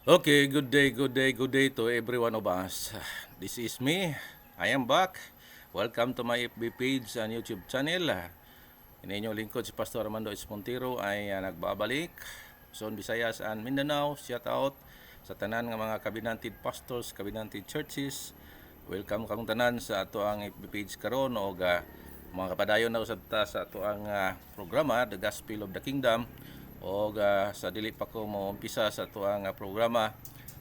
Okay, good day, good day, good day to every one of us. This is me. I am back. Welcome to my FB page and YouTube channel. Ini inyong lingkod si Pastor Armando Espontiro ay nagbabalik. Luzon, Visayas and Mindanao. Shout out sa tanan ng mga covenanted pastors, covenanted churches. Welcome kang tanan sa ato ang FB page karon o mga kapadayon na usab ta sa ato ang programa The Gospel of the Kingdom. O sa dili pa ko mo umpisa sa tuang programa,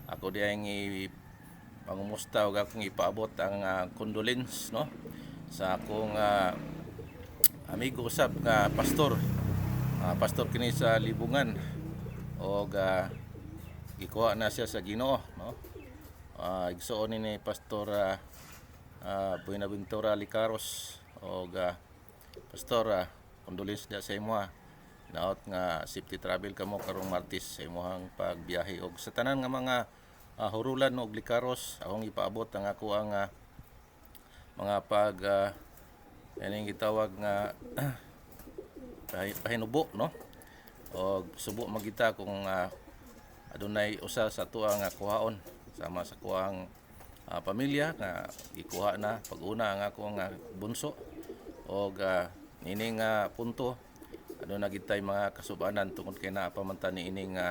ako diay pangumusta og akong ipaabot ang condolence no sa akong amigo usab nga pastor. Pastor kini sa Libungan og ikuha na siya sa Ginoo no. Igsuon ni Pastor Buenaventura Licaros og pastor condolence da sa imo naot nga safety travel kamo karong Martes sa imong pagbiyahe og sa tanan nga mga hurulan og likaros akong ipaabot ang ako ang mga ining gitawag nga pahinubo no og subo magita kung adunay usa sa tuwa nga kuhaon sama sa kuang pamilya nga gikuha na pag-una ang ako nga bunso og nining punto ano na gitay mga kasubanan tungod kay naa pamantan ni ining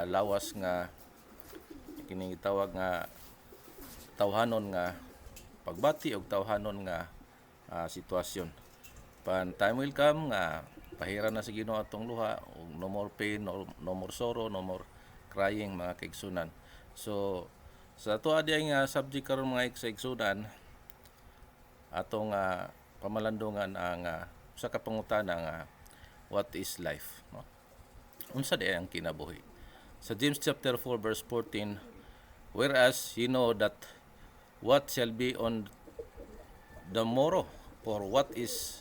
lawas nga kini gitawag nga tawhanon nga pagbati og tawhanon nga sitwasyon. Pan time will come nga pahira na sa Ginoo atong luha og no more pain, no more sorrow, no more crying mga kaigsunan. So sa ato adiyay nga subject karon mga kaigsunan atong pamalandungan ang usa ka pangutana nga what is life no? Unsa di ang kinabuhi? Sa James chapter 4 verse 14, whereas you know that what shall be on the morrow, for what is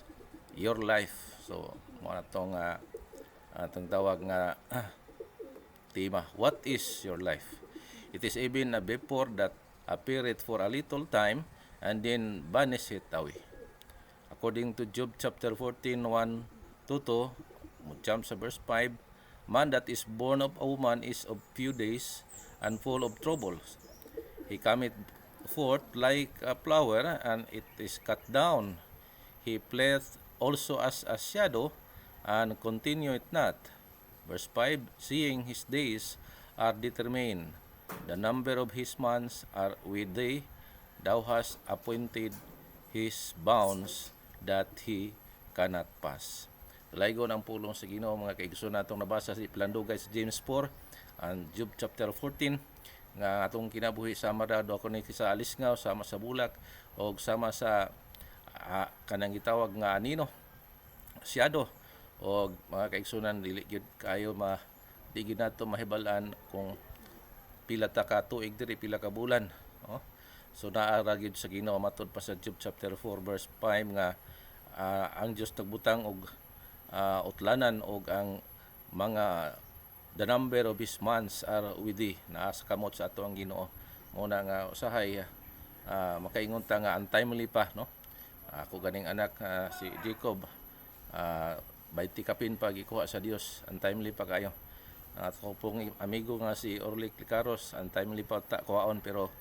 your life? So mo atong atong tawag nga tema, what is your life? It is even a vapor that appeareth for a little time and then vanisheth away. According to Job chapter 14:1 2, jump sa verse 5, man that is born of a woman is of few days and full of troubles. He cometh forth like a flower, and it is cut down. He playeth also as a shadow, and continueth not. Verse 5, seeing his days are determined, the number of his months are with thee, thou hast appointed his bounds that he cannot pass. Laygon ang pulong sa Ginoo mga kaigsunan natong nabasa sa Planduga sa James 4 and Job chapter 14 nga atong kinabuhi sama ra do ako ni sa alisngaw sama sa bulak o sama sa kanang gitawag nga anino shadow o mga kaigsunan dili gyud kayo di gyud nato mahibalan kung pila ta ka tuig diri pila ka bulan no? So naara gyud sa Ginoo matud pa sa Job chapter 4 verse 5 nga ang Dios nagbutang og utlanan og ang mga the number of his months are with thee. Naa sa kamot sa ato ang Ginoo muna nga usahay makaingon ta nga untimely pa no. Ako ganing anak si Jacob 20 kapin pa gikuha sa Dios, untimely pa kayo. Ako pong amigo nga si Orlik Licaros, untimely pa ta kuhaon pero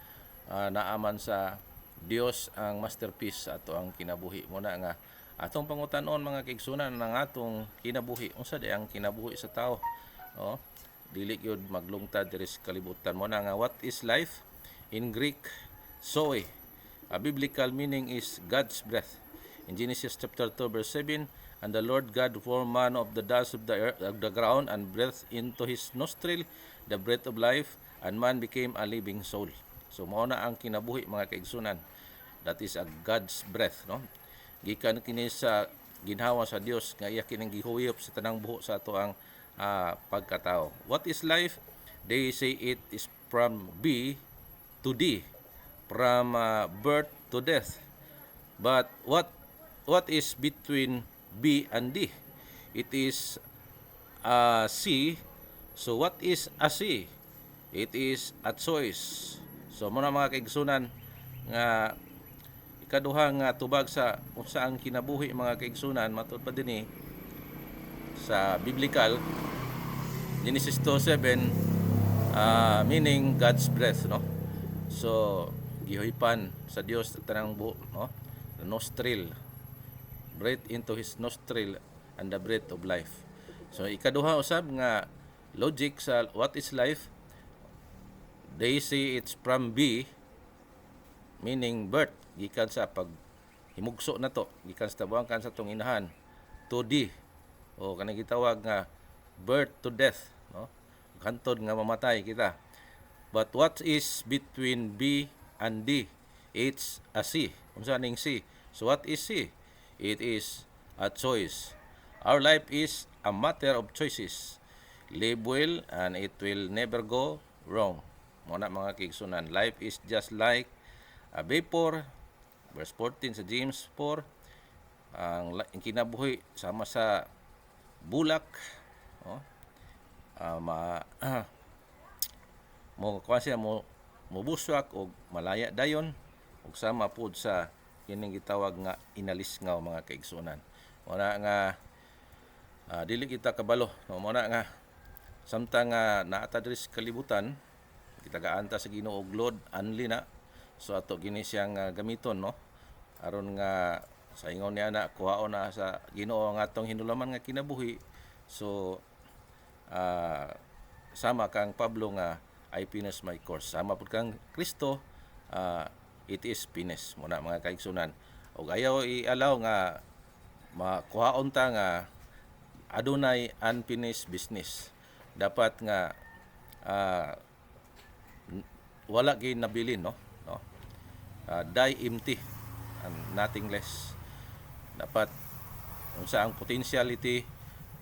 naaman sa Dios ang masterpiece ato ang kinabuhi muna nga atong pangutanon mga kaigsunan ng atong kinabuhi. Unsa di ang kinabuhi sa tao? No? Dili gyud maglungtad diri sa kalibutan mo na nga what is life? In Greek, zoe. A biblical meaning is God's breath. In Genesis chapter 2 verse 7, and the Lord God formed man of the dust of the earth, of the ground, and breathed into his nostril the breath of life, and man became a living soul. So mao na ang kinabuhi mga kaigsunan. That is a God's breath, no? Gikan kini sa ginhawa sa Dios nga iya kining gihuyop sa tanang buho sa ato ang pagkatao. What is life? They say it is from B to D, from birth to death. But what is between B and D? It is C. So what is a C? It is a choice. So muna mga kaigsunan nga ikaduha nga tubag sa unsa ang kinabuhi mga kaigsunan matud pa dinhi sa biblical Genesis 2:7 meaning God's breath, no? So gihoypan sa Dios tanang buo, no? The nostril, breath into his nostril and the breath of life. So ikaduha usab nga logic sa what is life, they say it's from B, meaning birth, gikan sa pag himugso na to, gikan sa tabuang kan sa tong inahan, to D, o kanang gitawag nga birth to death, no? Hantod nga mamatay kita. But what is between B and D? It's a C. Unsa ning C? So what is C? It is a choice. Our life is a matter of choices. Live well and it will never go wrong. Muna mga kigsunan, life is just like a vapor. Verse 14 sa James 4, ang kinabuhi sama sa bulak, no? Mo kuan siya mo buswak og malaya dayon ug sama pud sa kining gitawag nga inalisngaw mga kaigsunan. Muna nga dili kita kabalo, no? Muna nga samtang naata diri sa kalibutan, kita gaanta sa Ginoo og load anli na, so ato gini siyang gamiton, no? Aron nga sa ingon niya na kuhaon na sa Ginoo ang atong hinulaman nga kinabuhi. So sama kang Pablo nga I finish my course. Sama pud kang Kristo, it is finished. Muna mga kaigsunan. Og ayaw i-allow nga makuhaon ta nga adunay unfinished business. Dapat nga wala gyud nabilin, no? Die empty and nothing less. Dapat unsa ang potentiality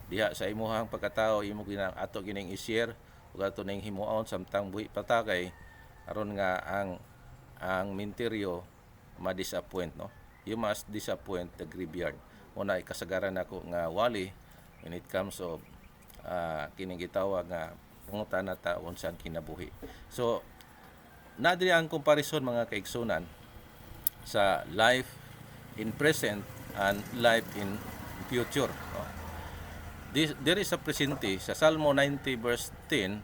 diha sa imuhang pagkatao, imo ginang ato gining i-share ug ato ning himuon samtang buhi patakay aron nga ang minteryo ma-disappoint, no? You must disappoint the graveyard. Una ikasagaran nako nga wali when it comes of kining gitawag nga pangutana ta unsang kinabuhi. So nadiri ang comparison mga kaigsunan sa life in present and life in future, no? There is a presente sa Salmo 90 verse 10,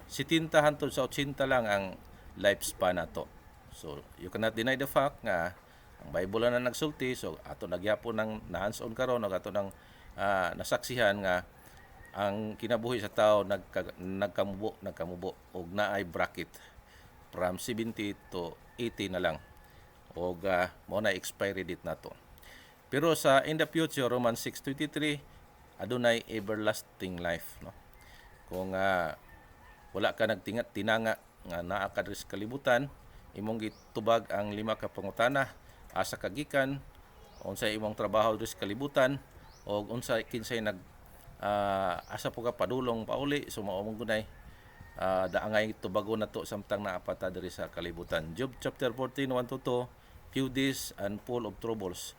70 hangtod sa 80 lang ang lifespan nato. So you cannot deny the fact nga ang Bible na nagsulti, so ato nagyapon ng na-hands-on karon ug ato nang nasaksihan nga ang kinabuhi sa tao nagkamubo ug naay bracket from 70 to 80 na lang, ug mo na expiry date nato. Pero sa in the future, Romans 6:23, adunay everlasting life, no? Kung wala ka tinanga nga naa ka sa kalibutan, imong gitubag ang 5 ka pangutana, asa ka gikan, unsay imong trabaho sa kalibutan, o unsay kinsay asa po ka padulong pauli. So mao mong gunay daangay tubago na to samtang naapata diri sa kalibutan. Job chapter 14, 1-2, few days and full of troubles.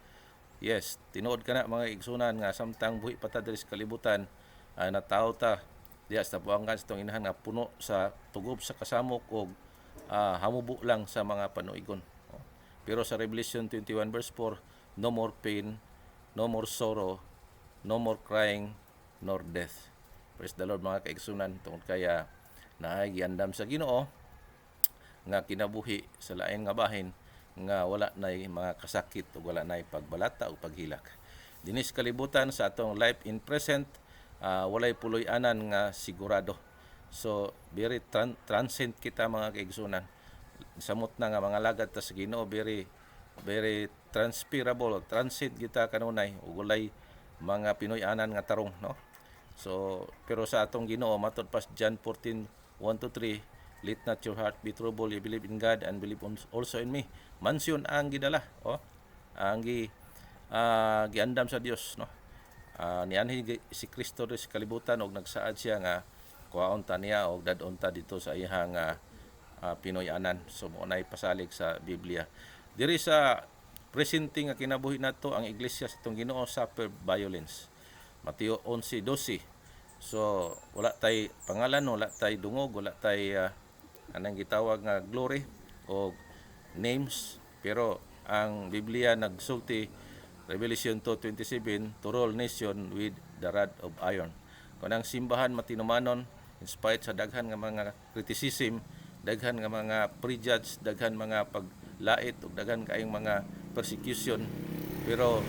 Yes, tinuod ka na mga igsunan nga samtang buhi pa ta diri sa kalibutan, natawo ta diya sa buangan sa itong inahan nga puno sa tugob sa kasamok o hamubo lang sa mga panuigon. Pero sa Revelation 21 verse 4, no more pain, no more sorrow, no more crying, nor death. Praise the Lord mga kaigsunan, tungod kaya naay giandam sa Ginoo nga kinabuhi sa lain nga bahin nga wala nay mga kasakit o wala nay pagbalata o paghilak. Dinis kalibutan sa atong life in present, walay puloy-anan nga sigurado. So very transient kita mga kaigsunan. Samot na nga mga lagad ta sa Ginoo, very transferable, transient kita kanunay ug walay mga Pinoy-anan nga tarong, no? So pero sa atong Ginoo matud pas John 14:1-3, let not your heart be troubled, you believe in God and believe also in me. Mansyon ang gidala, ang giandam sa Dios, no? Nianhi si Kristo sa kalibutan og nagsaad siya nga kuhaon ta niya og dadon ta dito sa iyang Pinoy-anan. So mo nay pasalig sa Biblia. Diri sa presente nga kinabuhi nato, ang iglesia sa tong Ginoo suffer violence. Mateo 11:12. So wala tay pangalan, wala tay dungog, wala tay anang gitawag nga glory o names, pero ang Biblia nagsulti Revelation 2:27, to rule nation with the rod of iron. Kung ang simbahan matinumanon, in spite sa daghan nga mga criticism, daghan nga mga prejudge, daghan mga paglait ug daghan kaayong mga persecution, pero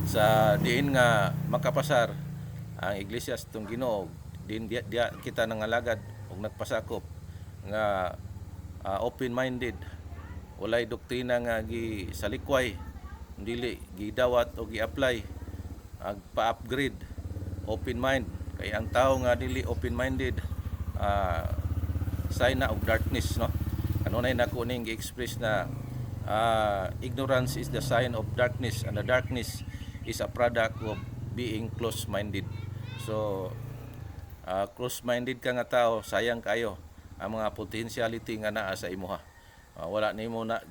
sa diin nga makapasar ang iglesia sa itong Ginoo, din dia kita nangalagad ug nagpasakop nga open-minded, walay doktrina nga gisalikway, dili gidawat o gi-apply, pa-upgrade, open mind. Kay ang tao nga dili open-minded, sign na og darkness, no? Kanunay nako ning gi-express na ignorance is the sign of darkness, and the darkness is a product of being close-minded. So close-minded ka nga tao, sayang kayo ang mga potentiality nga naa sa imuha. Wala nimo na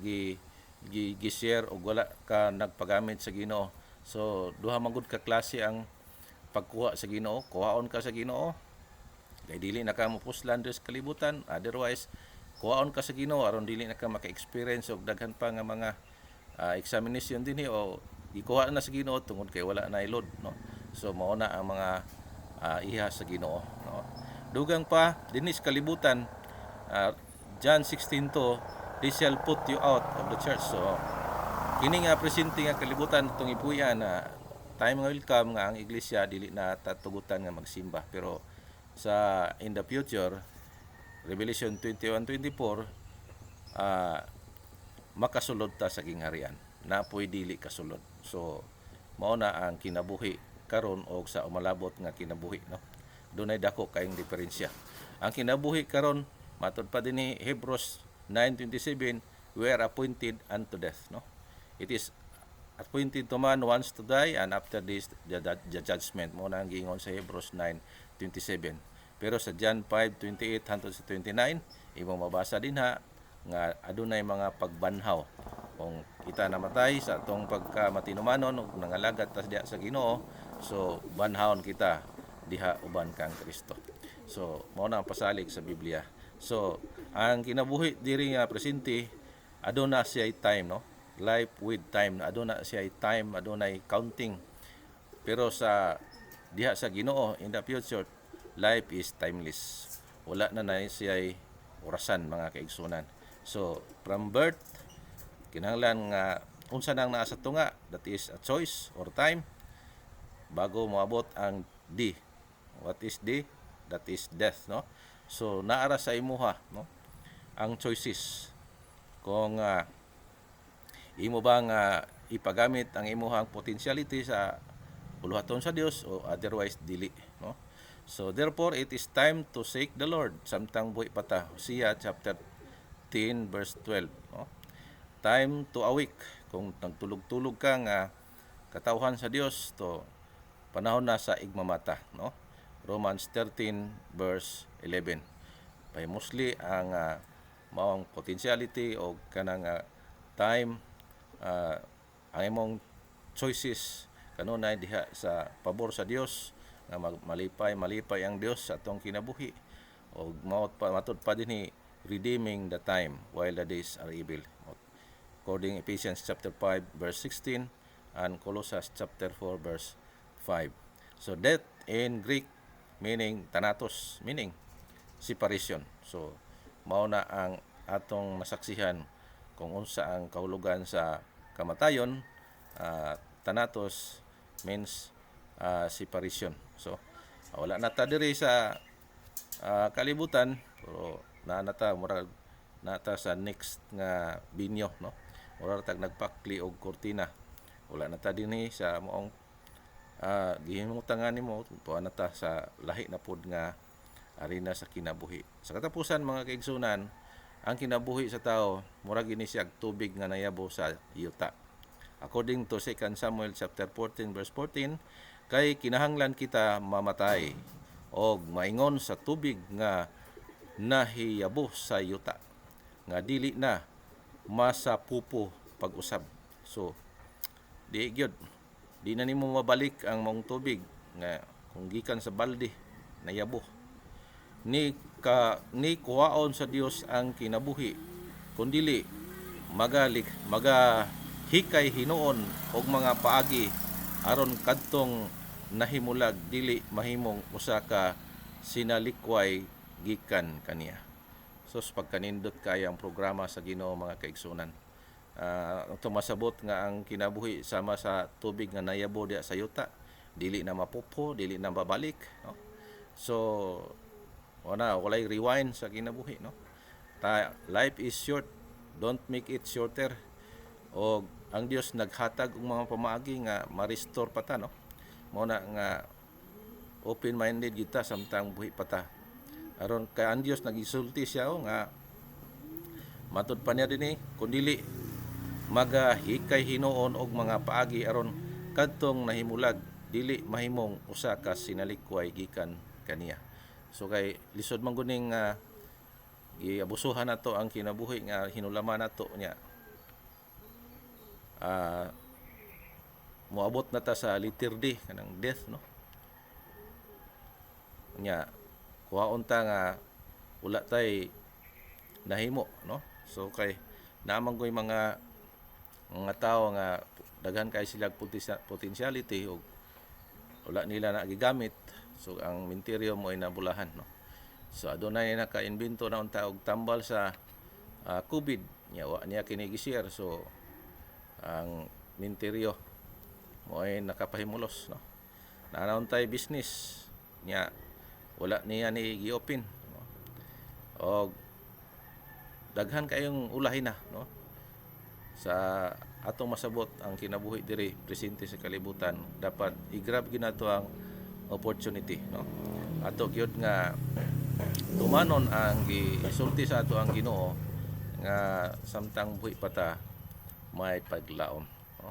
gi-share og wala ka nagpagamit sa Ginoo. So duha man gud ka klase ang pagkuha sa Ginoo. Kuhaon ka sa Ginoo, kay dili na ka mopuslan sa kalibutan. Otherwise, kuhaon ka sa Ginoo aron dili na ka maka-experience og daghan pa nga mga examination dinhi, o ikuha na sa Ginoo tungod kay wala na ilod, no? So mao na ang mga iha sa Ginoo, no? Dugang pa dinhi sa kalibutan, John 16:2, they shall put you out of the church. So kini nga presente nga kalibutan itong ipuyan na time nga will come nga ang iglesia dili na tatugutan nga magsimba, pero sa in the future, Revelation 21:24, makasulod ta sa gingharian, na po'y dili kasulod. So mao na ang kinabuhi karon og sa umalabot nga kinabuhi, no? Dunay dako kayong diferensya. Ang kinabuhi karon, matud pa dinhi Hebrews 9:27, we are appointed unto death, no? It is appointed to man once to die, and after this the judgment. Mo na ang giingon sa Hebrews 9:27. Pero sa John 5:28 hangtod sa 29, imong mabasa dinha nga adunay mga pagbanhaw. Kung kita namatay sa atong pagkamatinumanon ug nangalagad ta diha sa Ginoo, so banhawon kita diha uban kang Kristo. So mao na ang pasalig sa Biblia. So ang kinabuhi diri nga presente, aduna siya time, no? Life with time, aduna siya time, adunay counting. Pero sa diha sa Ginoo, in the future, life is timeless. Wala na siya orasan, mga kaigsunan. So from birth, kinahanglan nga unsa nang naa sa tunga, that is a choice or time, bago moabot ang D. What is D? That is death, no? So naara sa imuha, no, ang choices. Kung imo bang ipagamit ang imuhang potentiality sa buluhaton sa Dios, o otherwise dili, no? So therefore it is time to seek the Lord. Samtang buhi pa ta. Hosea chapter 10 verse 12, no? Time to awake. Kung nagtulog-tulog ka nga katawhan sa Dios, to panahon na sa igmamata, no? Romans 13 verse 11. By mostly ang maong potentiality o kanang time, ang imong choices kanunay diha sa pabor sa Dios, nga malipay ang Dios sa atong kinabuhi, o matud pa dinhi redeeming the time while the days are evil, according Ephesians chapter 5 verse 16 and Colossians chapter 4 verse 5. So death in Greek meaning thanatos, meaning separation. So mao na ang atong masaksihan kung unsa ang kahulugan sa kamatayon. Thanatos means separation. So wala na ta diri sa kalibutan, pero nata murag nata sa next nga binyo, no? Murag tag nagpakli og kortina. Wala na ta dinhi sa moong gihimutangan nimo, tuwa na ta sa lahi na pod nga arena sa kinabuhi. Sa katapusan, mga kaigsunan, ang kinabuhi sa tao murag ini siya tubig nga nayabo sa yuta. According to 2 Samuel chapter 14 verse 14, kay kinahanglan kita mamatay og maingon sa tubig nga nahiyabo sa yuta, nga dili na masapupo pag-usab. So di gyud, di na nimo mabalik ang mong tubig nga kung gikan sa balde nayabo. Ni kuhaon sa Dios ang kinabuhi, kundili magahikay hinuon og mga paagi aron kadtong nahimulag dili mahimong usa ka sinalikway gikan kaniya. So pagkanindot kaya ang programa sa Ginoo mga kaigsunan. Ito masabot nga ang kinabuhi sama sa tubig nga nayabo diya sa yuta, dili na mapupo, dili na babalik, no? So walay rewind sa kinabuhi, no? Life is short, don't make it shorter. O ang Dios naghatag og mga pamaagi nga ma-restore pa ta, no? Mao na nga open-minded kita samtang buhi pa ta. Aron kay ang Dios nagisulti siya nga matud pa niya dinhi kun dili magahikay hinuon og mga paagi aron kadtong nahimulag dili mahimong usa ka sinalikway gikan kaniya. So kay lisod man guning giabusuhan nato ang kinabuhi nga hinulaman nato nya. Moabot na ta sa letter D kanang death, no? Nya kuhaon ta nga wala tay nahimo, no? So kay naman ko'y mga tao nga daghan kay sila potentiality o wala nila na gigamit, so ang minteryo mo ay nabulahan, no? So adunay naka-invento na unta og tambal sa COVID nya wa niya kini gi-share, so ang minteryo mo ay nakapahimulos, no? Nanauntay business nya wala niya ni gi-open, no? Og daghan kayong ulahin na, no? Sa atong masabot ang kinabuhi diri presente sa kalibutan, dapat i-grab ginato ang opportunity, no? Ato gyud nga tumanon ang gisulti sa ato ang Ginoo nga samtang buhi pa ta may paglaom, no?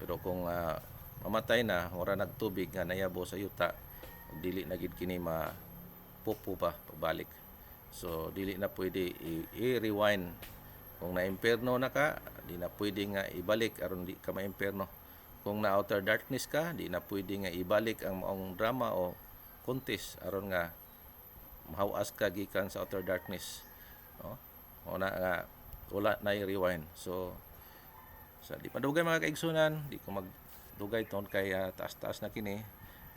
Pero kung mamatay na ora nagtubig nga nayabo sa yuta, dili na gid kini mapupo pa pagbalik. So dili na pwede i-rewind. Kung na-imperno na ka, di na pwede nga ibalik aron di ka ma-imperno. Kung na outer darkness ka, di na pwede nga ibalik ang maong drama o contest aron nga mahawas ka gikan sa outer darkness, no? O na nga wala na i-rewind. So sa di padugay mga kaigsunan, di ko magdugay ton kay taas-taas na kini.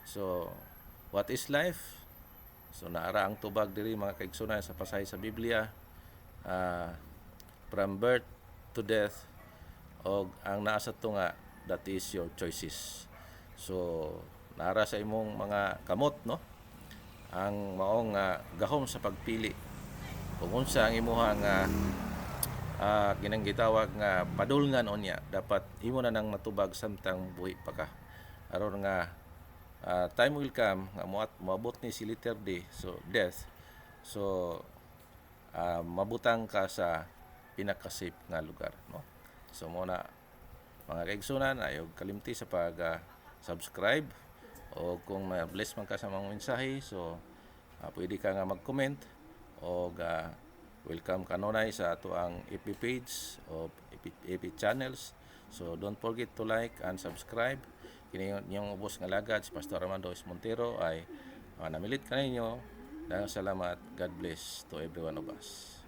So what is life? So naara ang tubag diri mga kaigsunan sa pasahi sa Biblia, from birth to death, og ang naa sa to nga that is your choices. So naara sa imong mga kamot, no? Ang maong gahom sa pagpili kung unsa ang imuha nga ginang gitawag nga padulngan unya, dapat imo na nang matubag samtang buhi pa ka aron nga time will come nga moabot ni si letter D, so death. So mabutang ka sa pinaka-safe nga lugar, no? So mo na mga kaigsunan, ayog kalimti sa pag-subscribe, o kung na-bless man ka sa mga mensahe, so pwede ka nga mag-comment o welcome kanunay sa ato ang FB page o FB channels. So don't forget to like and subscribe. Kini yung ubos nga lagad si Pastor Armando S. Montero ay namilit kaninyo. Salamat. God bless to every one of us.